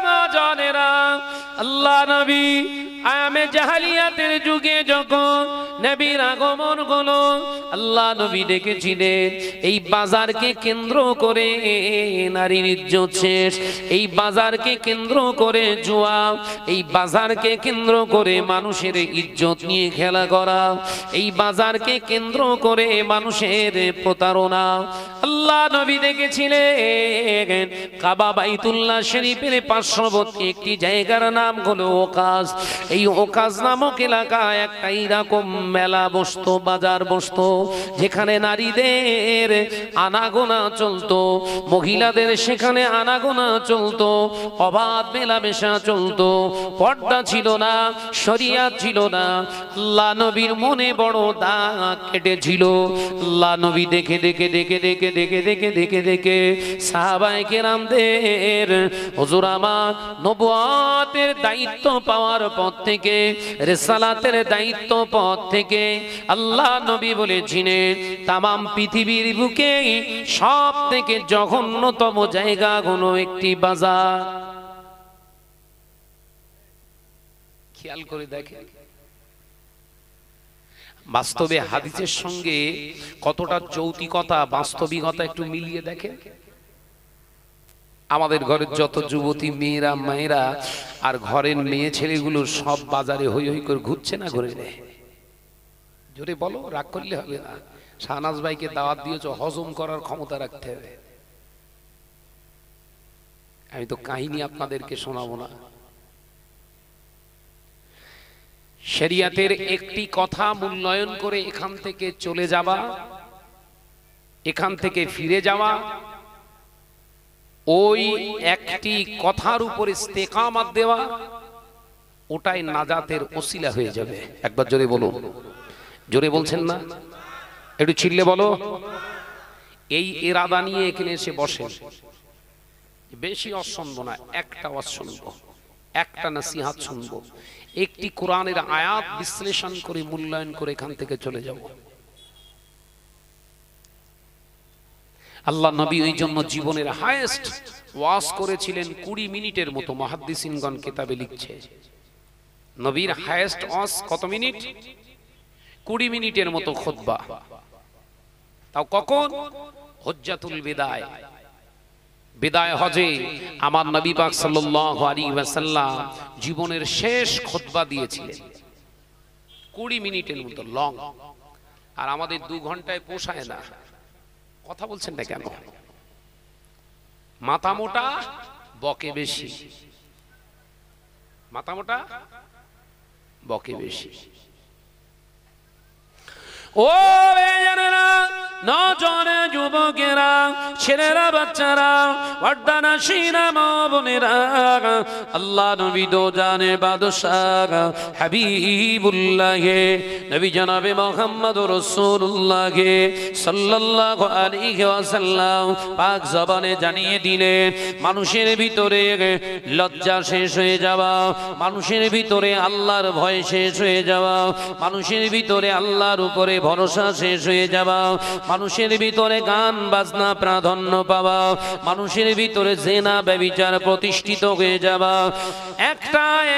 মা জানেরা, আল্লাহ নবী আয়ামে জাহালিয়াতের যুগে যখন নবীর আগমন হলো, আল্লাহ নবী দেখেছিলেন এই বাজারকে কেন্দ্র করে নারীর ইজ্জত শেষ, এই বাজারকে কেন্দ্র করে জুয়া, এই বাজারকে কেন্দ্র করে মানুষের ইজ্জত নিয়ে খেলা করা, এই বাজারকে কেন্দ্র করে মানুষের প্রতারণা। আল্লাহ নবী দেখেছিলেন কাবা বাইতুল্লাহ শরীফের পার্শ্ববর্তী একটি জায়গার নাম হলো ওকাজ। এই ওকাজ নামক এলাকায় একটা এরকম মেলা বসতো, বাজার বসতো, যেখানে নারীদের আনাগোনা চলতো, মহিলাদের সেখানে আনাগোনা চলতো, অবাধ মেলামেশা চলতো, পর্দা ছিল না, শরিয়াত ছিল না। আল্লাহ নবীর মনে বড় দাগ কেটেছিল। আল্লাহ নবী দেখে দেখে দেখে দেখে দেখে দেখে দেখে দেখে সাহাবায়ে কেরামদের, হুজুর আমার নবুয়তের দায়িত্ব পাওয়ার পর থেকে, রিসালাতের দায়িত্ব পর থেকে আল্লাহ নবী বলেছিলেন তামাম পৃথিবীর বুকে সব থেকে জঘন্যতম জায়গা হলো একটি বাজার। খেয়াল করে দেখেন, বাস্তবে হাদিসের সঙ্গে কতটা যৌক্তিকতা, বাস্তবিকতা একটু মিলিয়ে দেখেন। আমাদের ঘরের যত যুবতী মেয়েরা, মায়েরা আর ঘরের মেয়ে ছেলেগুলো সব বাজারে হই হই করে ঘুরছে না ঘুরে নেয়? জোরে বলো, রাগ করলে হবে না। শাহনাজ ভাইকে দাওয়াত দিয়েছ, হজম করার ক্ষমতা রাখতে হবে। আমি তো কাহিনী আপনাদেরকে শোনাবো না। শরিয়াতের একটি কথা মূল্যায়ন করে এখান থেকে চলে যাওয়া, এখান থেকে ফিরে যাওয়া ওই একটি কথার উপর ইস্তেকামাত দেওয়া, ওটাই নাজাতের ওসিলা হয়ে যাবে। একবার জোরে বলুন। জোরে বলছেন না? একটু চিল্লে বলো। এই ইরাদা নিয়ে এখানে এসে বসেন। বেশি ওয়াজ শুনবো না, একটা ওয়াজ শুনবো, একটা নসিহত শুনবো, একটি কোরআনের আয়াত বিশ্লেষণ করে মূল্যায়ন করে এখান থেকে চলে যাব। আল্লাহ নবী ওই জন্য জীবনের হাইয়েস্ট ওয়াজ করেছিলেন 20 মিনিটের মতো। মুহাদ্দিসিনগণ কিতাবে লিখছে নবীর হাইয়েস্ট ওয়াজ কত মিনিট? 20 মিনিটের মতো খুতবা। তাও কখন? হজ্জাতুল বিদায়, বিদায় হজে আমার নবী পাক সাল্লাল্লাহু আলাইহি ওয়াসাল্লাম জীবনের শেষ খুতবা দিয়েছিলেন 20 মিনিটের মতো লং। আর আমাদের 2 ঘন্টায় পোষায় না। কথা বলছেন না কেন? মাথা মোটা বকে বেশি, মাথা মোটা বকে বেশি। ও বেয়ারা, নজরে যুবকেরা, ছেলেরা, বাচ্চারা, ওয়ার্দানাশীরা, মা বোনেরা, আল্লাহ নবী দো জানে বাদশাহ হাবিবুল্লাহ নবী জনাবে মুহাম্মদুর রাসূলুল্লাহ সাল্লাল্লাহু আলাইহি ওয়াসাল্লাম পাক জবানে জানিয়ে দিলেন, মানুষের ভিতরে লজ্জা শেষ হয়ে যাওয়া, মানুষের ভিতরে আল্লাহর ভয় শেষ হয়ে যাওয়া, মানুষের ভিতরে আল্লাহর উপরে ভরসা শেষ হয়ে যাওয়া, মানুষের ভিতরে গান বাজনা প্রাধান্য পাওয়া, মানুষের ভিতরে জেনা ব্যভিচার প্রতিষ্ঠিত হয়ে যাওয়া, একটাই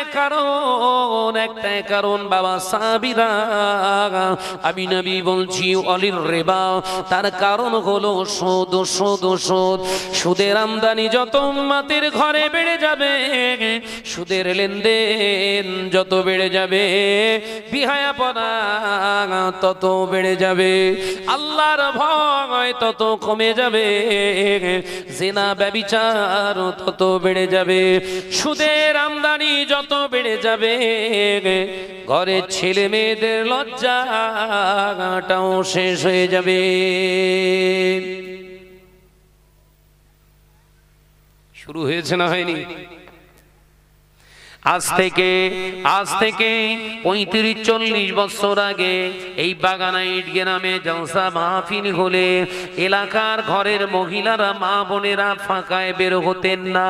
কারণ বাবা সাহাবীরা, আমি নবী বলছি অলির রিবা, তার কারণ হলো সুদ। সুদের আমদানি যত উম্মতের ঘরে বেড়ে যাবে, সুদের লেনদেন যত বেড়ে যাবে, বিহায়াপনা তত বেড়ে যাবে, আল্লাহর ভয় তত কমে যাবে, জিনা ব্যভিচার তত বেড়ে যাবে। সুদের আমদানি যত বেড়ে যাবে, ঘরের ছেলে মেয়েদের লজ্জাটাও শেষ হয়ে যাবে। শুরু হয়েছে না হয়নি? আজ থেকে 35-40 বছর আগে এই বাগানাইট গ্রামে জলসা মাহফিল হলে এলাকার ঘরের মহিলারা, মা বোনেরা ফাঁকায় বের হতেন না,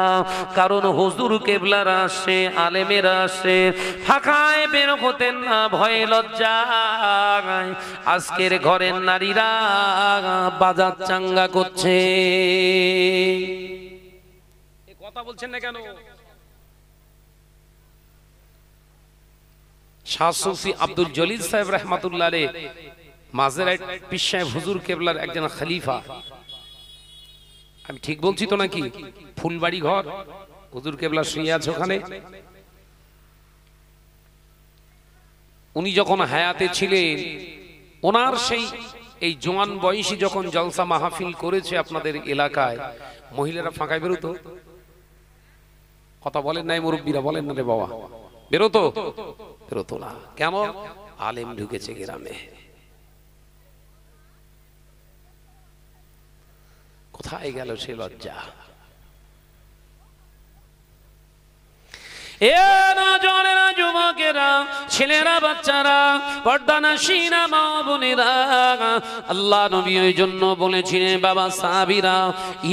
কারণ হুজুর কেবলারা আসে, আলেমেরা আসে, ফাঁকায় বের হতেন না ভয়ে লজ্জায়। আজকের ঘরের নারীরা বাজার চাঙ্গা করছে। কথা বলছেন না কেন? শাহ সুফি আব্দুল জলিল সাহেব রাহমাতুল্লাহ আলাইহি মাজারাইট পীর সাহেব হুজুর কেবলার একজন খলিফা। আমি ঠিক বলছি তো নাকি? ফুলবাড়ি ঘর, হুজুর কেবলা শুয়ে আছে ওখানে। উনি যখন হায়াতে ছিলেন, ওনার এই জওয়ান বয়সী যখন জলসা মাহফিল করেছে আপনাদের এলাকায়, মহিলারা ফাঁকায় বেরোতো? কথা বলেন নাই মুরব্বীরা? বলেন না রে বাবা, বেরোতো? বেরোতো না। কেন? আলেম ঢুকেছে গ্রামে। কোথায় গেল সে লজ্জা? যুবকেরা, ছেলেরা, বাচ্চারা, পর্দানাশীরা, মা বোনেরা, আল্লাহ নবী ওই জন্য বলেছিলেন বাবা সাহাবীরা,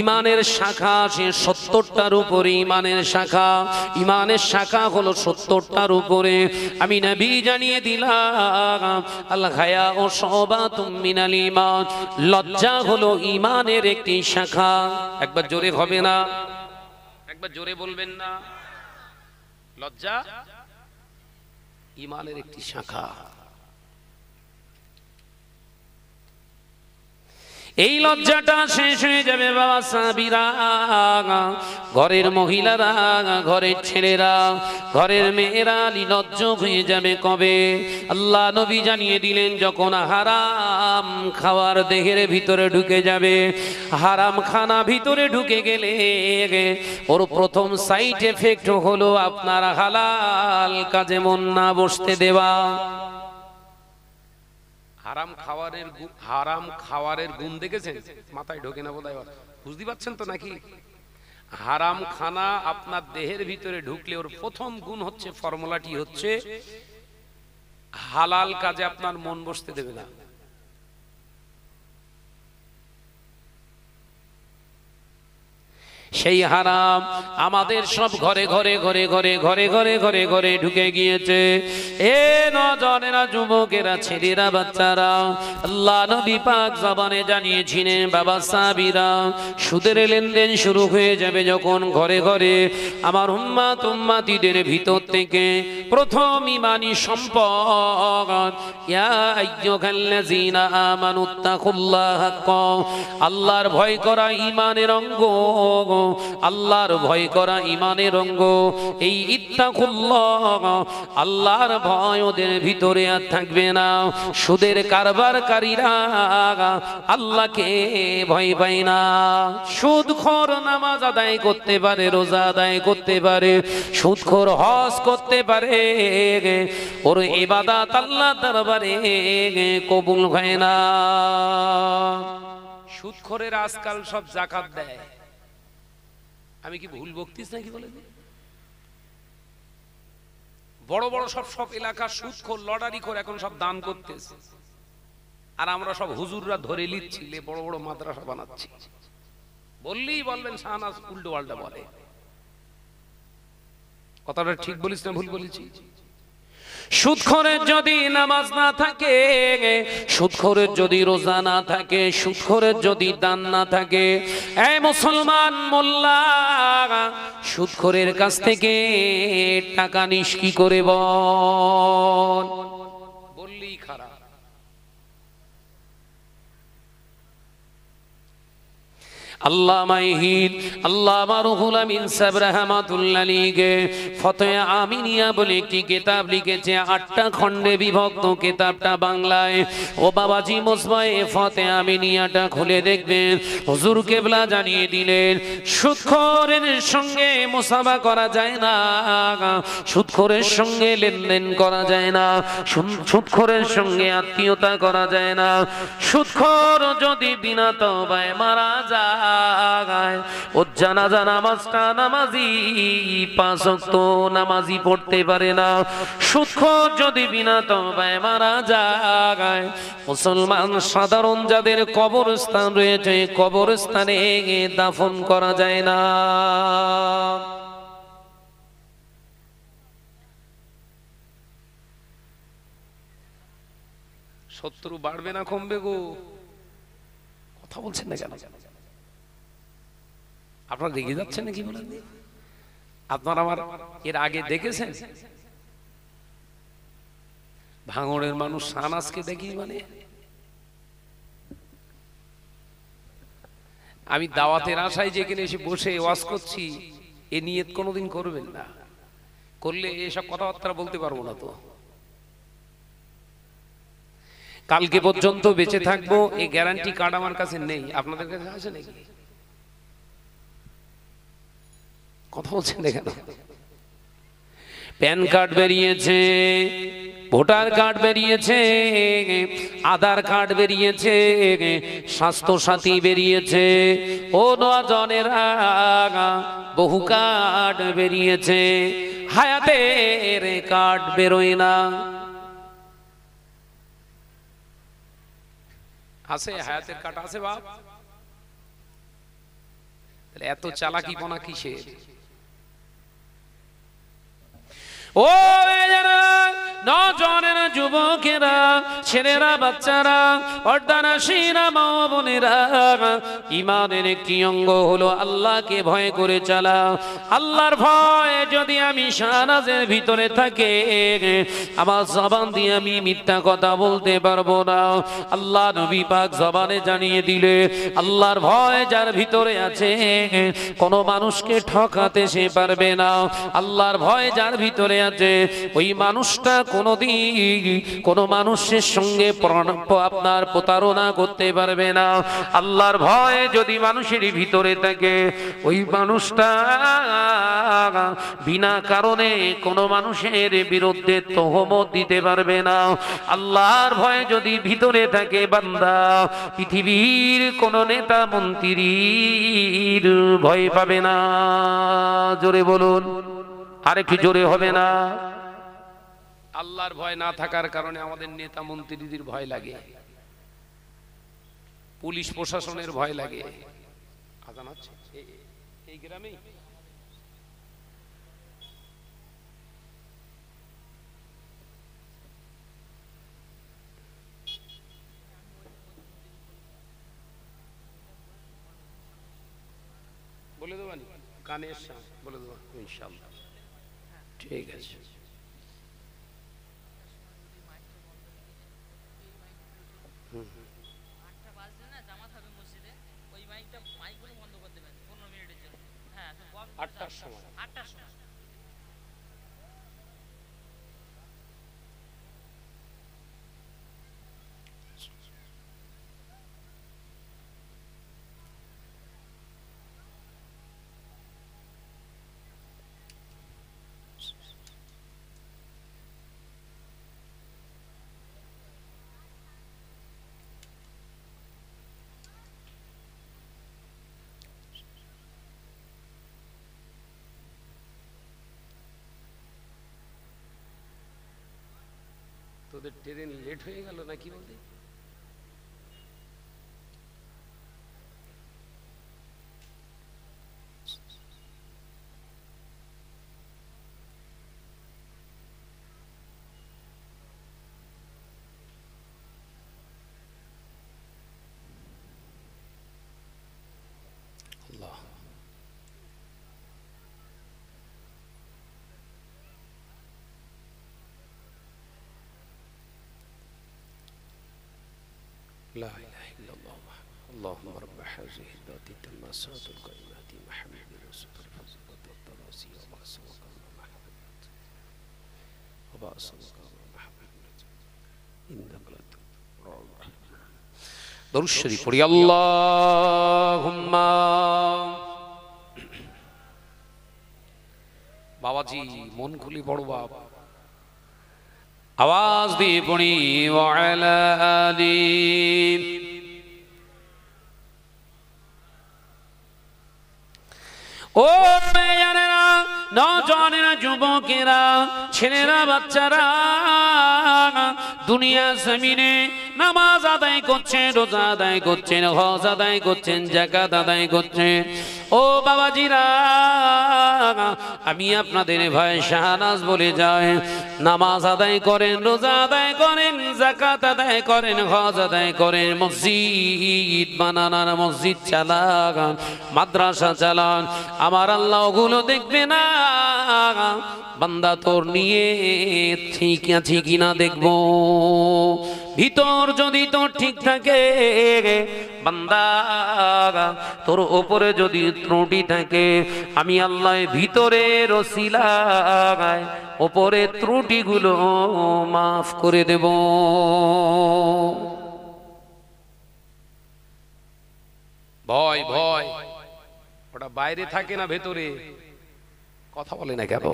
ইমানের শাখা সে 70টার উপরে। ইমানের শাখা হলো 70টার উপরে। আমি নবী জানিয়ে দিলাম, আল হায়া ও শুবাতুম মিনাল ঈমান, লজ্জা হলো ইমানের একটি শাখা। একবার জোরে হবে না? একবার জোরে বলবেন না? লজ্জা ঈমানের একটি শাখা। এই লজ্জাটা শেষ হয়ে যাবে বাবা সাহাবীরা, ঘরের মহিলারা, ঘরের ছেলেরা, ঘরের মেয়েরা নিলজ্জ হয়ে যাবে কবে? আল্লাহ নবী জানিয়ে দিলেন, যখন হারাম খাওয়ার দেহের ভিতরে ঢুকে যাবে। হারাম খানা ভিতরে ঢুকে গেলে ওর প্রথম সাইড এফেক্ট হলো আপনার হালাল কাজে মন না বসতে দেওয়া। হারাম খাওয়ারের গুণ দেখেছেন? মাথায় ঢোকে না বোধহয়, বুঝতে পারছেন তো নাকি? হারাম খানা আপনার দেহের ভিতরে ঢুকলে ওর প্রথম গুণ হচ্ছে, ফর্মুলাটি হচ্ছে, হালাল কাজে আপনার মন বসতে দেবে না। সেই হারাম আমাদের সব ঘরে ঘরে ঘরে ঘরে ঘরে ঘরে ঘরে ঘরে ঢুকে গিয়েছে। এ নজনেরা, যুবকেরা, ছেলেরা, বাচ্চারা, আল্লাহ নবী পাক জবানে জানিয়েছিলেন, বাবা সাহাবীরা, সুদের লেনদেন শুরু হয়ে যাবে যখন ঘরে ঘরে, আমার উম্মাত উম্মাতীদের ভিতর থেকে প্রথম ঈমানি সম্পদ, ইয়া আইয়ুহাল্লাযীনা আমানুত্তাকুল্লাহ হাক্কা, আল্লাহর ভয় করা ঈমানের অঙ্গ, আল্লাহর ভয় করা ঈমানের অঙ্গ। এই ইত্তাকুল্লাহ, আল্লাহর ভয় ওদের ভিতরে আর থাকবে না। সুদের কারবারকারীরা আল্লাহকে ভয় পায় না। সুদখোর নামাজ আদায় করতে পারে, রোজা আদায় করতে পারে, সুদখোর হজ করতে পারে, ওর ইবাদত আল্লাহর দরবারে কবুল হয় না। সুদখোরের আজকাল সব যাকাত দেয়। আমি কি ভুল বকতেছি নাকি বলেন? বড় বড় সব এলাকার সুদখোর, লটারি করে এখন সব দান করতেছে, আর আমরা সব হুজুররা ধরে নিচ্ছি, বড় বড় মাদ্রাসা বানাচ্ছি। বললেই বলবেন শাহনাজ উল্টো পাল্টা বলে। কথাটা ঠিক বলিস না ভুল বলেছি? সুদখোরের যদি নামাজ না থাকে, সুদখোরের যদি রোজা না থাকে, সুদখোরের যদি দান না থাকে, এই মুসলমান মোল্লা, সুদখোরের কাছ থেকে টাকা নিস কি করে বল? বললেই খারাপ। আল্লামা ইহিদ, আল্লামা রুহুল আমিন সাহেব রাহমাতুল্লাহ আলাইহি ফতোয়া আমিনিয়া বলে একটি কিতাব লিখেছে, 8টা খণ্ডে বিভক্ত কিতাবটা বাংলায়। ও বাবাজি মুসবায়ে ফতোয়া আমিনিয়াটা খুলে দেখবেন, হুজুর কেবলা জানিয়ে দিলেন, সুদখোরের সঙ্গে মুসাফা করা যায় না, সুদখোরের সঙ্গে লেনদেন করা যায় না, সুদখোরের সঙ্গে আত্মীয়তা করা যায় না। সুদখোর যদি বিনা তওবায় মারা যায়, ও জানাজা নামাজটা নামাজি, 5 ওয়াক্ত নামাজি পড়তে পারে না। সুদখোর যদি বিনা তওবায় মারা যায়, মুসলমান সাধারণ যাদের কবরস্থান রয়েছে, কবরস্থানে দাফন করা যায় না। শত্রু বাড়বে না কমবে গো? কথা বলছেন না কেন? আপনারা দেখে যাচ্ছেন নাকি বলেন? আপনারা আমার এর আগে দেখেছেন? ভাঙড়ের মানুষ শাহনাজকে দেখি, মানে আমি দাওয়াতের আশায় যেখানে এসে বসে ওয়াজ করছি, এ নিয়ত কোনোদিন করবেন না, করলে এসব কথাবার্তা বলতে পারবো না। তো কালকে পর্যন্ত বেঁচে থাকবো এই গ্যারান্টি কার্ড আমার কাছে নেই। আপনাদের কাছে আছে নাকি? কথা বলছেন কেন? প্যান কার্ড বেরিয়েছে, ভোটার কার্ড বেরিয়েছে, আধার কার্ড বেরিয়েছে, স্বাস্থ্য সাথী বেরিয়েছে, ও নজনেরা বহু কার্ড বেরিয়েছে, হায়াতের কার্ড বেরোয় না। আছে হায়াতের কার্ড আছে বাপ? তাহলে এত চালাকিপনা কিসের? ও নজনেরা, যুবকেরা, ছেলেরা, বাচ্চারা, পর্দানাশীরা, মা বোনেরা, ঈমানের একটি অঙ্গ হলো আল্লাহকে ভয় করে চলা। আল্লাহর ভয় যদি আমি শাহনাজের ভিতরে থাকে, আমার জবান দিয়ে আমি মিথ্যা কথা বলতে পারবো না। আল্লাহ নবী পাক জবানে জানিয়ে দিলে, আল্লাহর ভয় যার ভিতরে আছে, কোনো মানুষকে ঠকাতে সে পারবে না। আল্লাহর ভয় যার ভিতরে আছে, ওই মানুষটা কোনোদিন কোনোদিন কোনো মানুষের সঙ্গে আপনার প্রতারণা করতে পারবে না। আল্লাহর ভয় যদি মানুষের ভিতরে থাকে, ওই মানুষটা বিনা কারণে কোনো মানুষের বিরুদ্ধে তহমত দিতে পারবে না। আল্লাহর ভয় যদি ভিতরে থাকে বান্দা, পৃথিবীর কোন নেতা মন্ত্রীর ভয় পাবে না। জোরে বলুন, আরেকটু জোরে হবে না? আল্লাহর ভয় না থাকার কারণে আমাদের নেতা মন্ত্রীদের ভয় লাগে, পুলিশ প্রশাসনের ভয় লাগে। আজান হচ্ছে এই গ্রামে। বলে দেবেন কানের সামনে বলে দেবো ইনশাআল্লাহ। ঠিক আছে। আটটার সময় তোদের ট্রেন লেট হয়ে গেল নাকি বলতে? আল্লাহ لا إله إلا الله اللهم رب هذه الذات التماسات الكلمات محمد رسول الفضل والتراسي وما سوق محمد وما سوق محمد إنك لا ترى درود الشريف পড়ি اللهم বাবাজি মন খুলি বড় বাবা आवाज दी पड़ी वअला आली ओ मेयानेरा नौजवानेरा যুবকেরা ছেলেরা বাচ্চারা দুনিয়া জমিনে নামাজ আদায় করছেন, রোজা আদায় করছেন, হজ আদায় করছেন, যাকাত আদায় করছেন। ও বাবাজিরা আমি আপনাদের ভাই শাহনাজ বলে যাই, নামাজ আদায় করেন, রোজা আদায় করেন, যাকাত আদায় করেন, হজ আদায় করেন, মসজিদ বানান, মসজিদ চালান, মাদ্রাসা চালান, আমার আল্লাহ ওগুলো দেখবে না। বান্দা তোর নিয়ে ঠিক আছে কিনা দেখবো। ভিতর যদি তোর ঠিক থাকে বান্দা, তোর ওপরে যদি ত্রুটি থাকে আমি আল্লাহ ভিতরে রসিলায় ওপরে ত্রুটিগুলো মাফ করে দেব। ভয় ভয় ওটা বাইরে থাকে না ভেতরে? কথা বলে না কেন?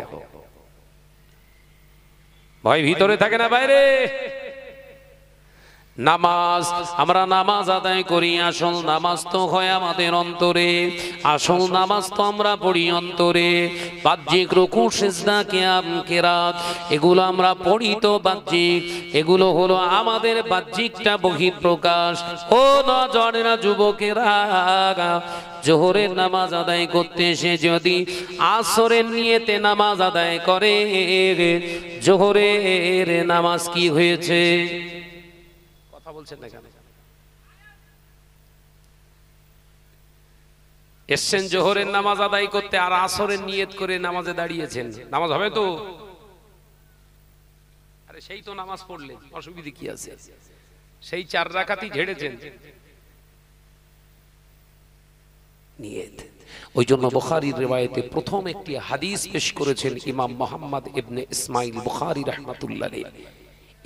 ভয় ভিতরে থাকে না বাইরে? নামাজ আমরা নামাজ আদায় করি, আসল নামাজ তো হয় আমাদের অন্তরে, আসল নামাজ তো আমরা পড়ি অন্তরে। বাহ্যিক রুকু সিজদা কিয়াম কিরাত এগুলো আমরা পড়ি তো বাহ্যিক, এগুলো হলো আমাদের বাহ্যিকটা বহিঃপ্রকাশ। ও নজরেরা যুবকেরা জোহরের নামাজ আদায় করতে এসে যদি আসরের নিয়তে নামাজ আদায় করে, জোহরের নামাজ কি হয়েছে? কথা বলছেন না কেন? এসছেন জোহরের নামাজ আদায় করতে আর আসরের নিয়ত করে নামাজে দাঁড়িয়েছেন, নামাজ হবে তো? আরে সেই তো নামাজ পড়লেন, অসুবিধা কি আছে? সেই 4 রাকাতই ঝেড়েছেন নিয়ত। ওই জন্য বুখারীর রিওয়ায়াতে প্রথম একটি হাদিস পেশ করেছেন ইমাম মুহাম্মদ ইবনে ইসমাইল বুখারী রাহমাতুল্লাহ আলাইহি,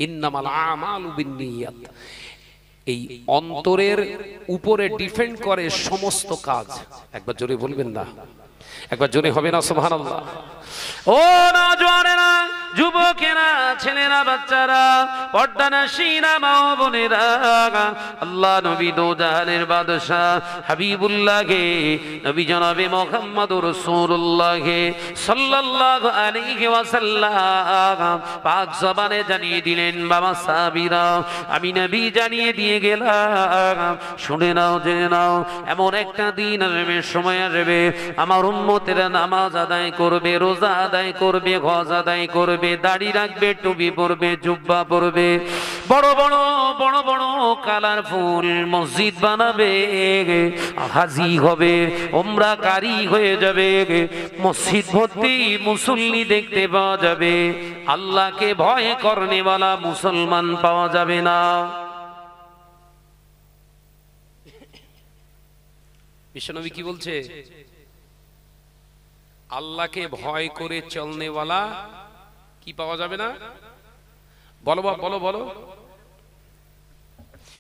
ইন্নামাল আমালু বিন্নিয়াত। এই অন্তরের উপরে ডিপেন্ড করে সমস্ত কাজ। একবার জোরে বলবেন না? একবার জোরে হবে না সুবহানাল্লাহ? ও নওজোয়ানেরা, যুবকেরা, ছেলেরা, বাচ্চারা, পর্দানাশীরা, মা ও বোনেরা, আল্লাহ নবী দো জাহানের বাদশা হাবিবুল্লাহকে, নবী জনাবে মুহাম্মদুর রাসূলুল্লাহ সাল্লাল্লাহু আলাইহি ওয়াসাল্লাম পাক জবানে জানিয়ে দিলেন, বাবা সাহাবীরা, আমি নবী জানিয়ে দিয়ে গেলাম, শুনে নাও, জেনে নাও, এমন একটা দিন আসবে, সময় আসবে, আমার উম্মতেরা নামাজ আদায় করবে, রোজা আদায় করবে, হজ আদায় করবে, দাড়ি রাখবে, টুপি পরবে, জুব্বা পরবে, বড় বড় বড় বড় কালারফুল মসজিদ বানাবে, হাজি হবে, উমরাকারী হয়ে যাবে, মসজিদ ভর্তি মুসল্লি দেখতে পাওয়া যাবে, আল্লাহকে ভয় করনেওয়ালা মুসলমান পাওয়া যাবে না। বিশ্বনবী কি বলছে? আল্লাহকে ভয় করে চলনেওয়ালা কি পাওয়া যাবে না? বলো বলো বলো।